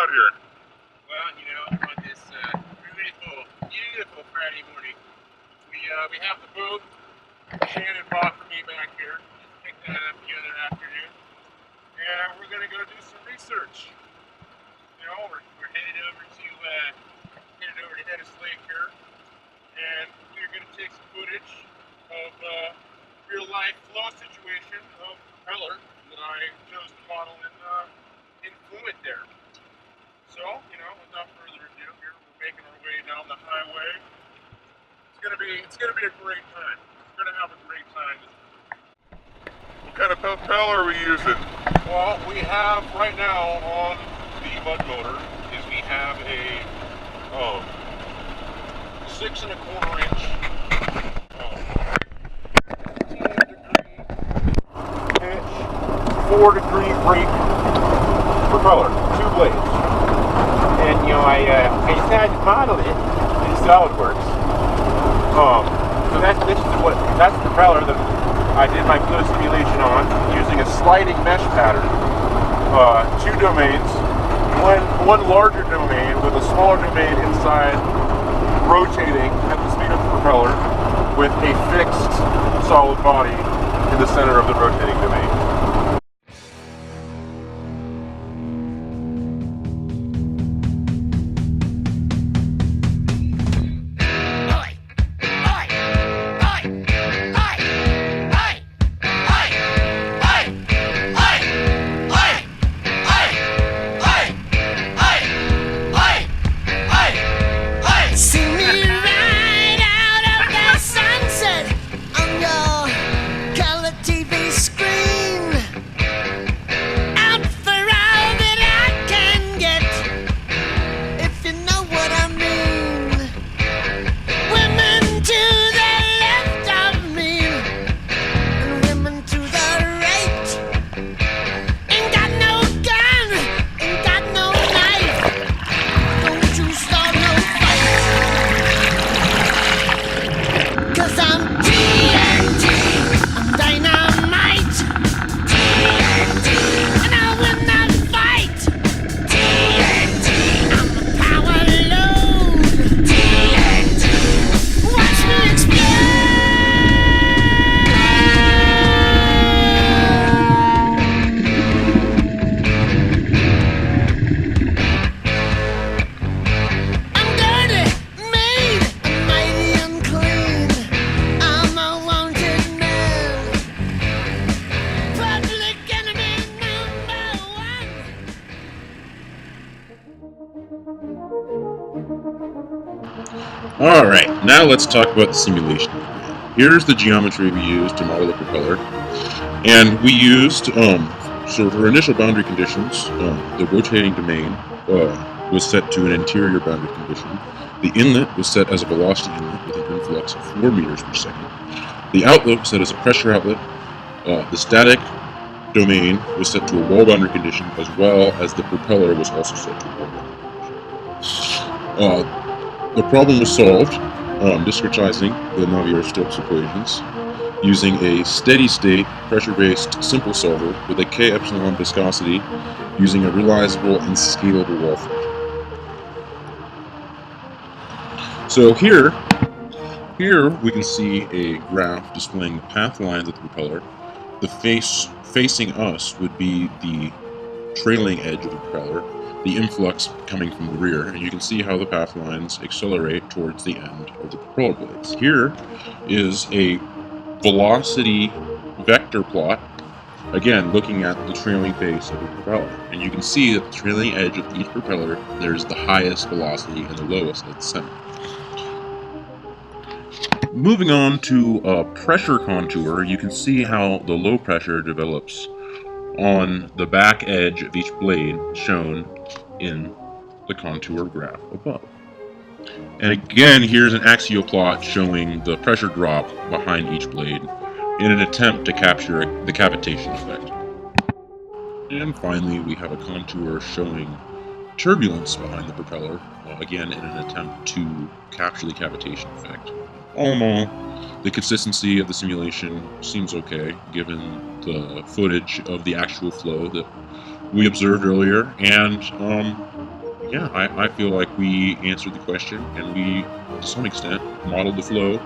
out here? Well, you know, on this beautiful Friday morning, we have the boat Shannon bought for me back here. Just picked that up the other afternoon, and we're gonna go do some research. You know, we're headed over to Dennis Lake here, and we're gonna take some footage of real life flow situation of propeller that I chose to model in Fluid there. So, you know, without further ado, here we're making our way down the highway. It's gonna be a great time. We're gonna have a great time. What kind of propeller are we using? Well, we have right now on the mud motor is we have a 6 1/4 inch 10-degree pitch, 4-degree brake propeller, 2 blades. And you know, I decided to model it in SolidWorks. So that's the propeller that I did my flow simulation on using a sliding mesh pattern. 2 domains, one larger domain with a smaller domain inside, rotating at the speed of the propeller with a fixed solid body in the center of the rotating domain. Alright, now let's talk about the simulation. Here's the geometry we used to model the propeller. And we used, so for initial boundary conditions, the rotating domain was set to an interior boundary condition. The inlet was set as a velocity inlet with an influx of 4 meters per second. The outlet was set as a pressure outlet. The static domain was set to a wall boundary condition, as well as the propeller was also set to a wall boundary condition. The problem was solved, discretizing the Navier-Stokes equations, using a steady-state, pressure-based simple solver with a k-epsilon viscosity, using a realizable and scalable wall function. So here we can see a graph displaying the path lines of the propeller. The face facing us would be the trailing edge of the propeller, the influx coming from the rear, and you can see how the path lines accelerate towards the end of the propeller blades. Here is a velocity vector plot, again looking at the trailing face of the propeller, and you can see that the trailing edge of each propeller, there's the highest velocity and the lowest at the center. Moving on to a pressure contour, you can see how the low pressure develops on the back edge of each blade, shown in the contour graph above. And again, here's an axial plot showing the pressure drop behind each blade in an attempt to capture the cavitation effect. And finally, we have a contour showing turbulence behind the propeller, again in an attempt to capture the cavitation effect. All in all, the consistency of the simulation seems okay, given the footage of the actual flow that we observed earlier, and yeah, I feel like we answered the question, and we, to some extent, modeled the flow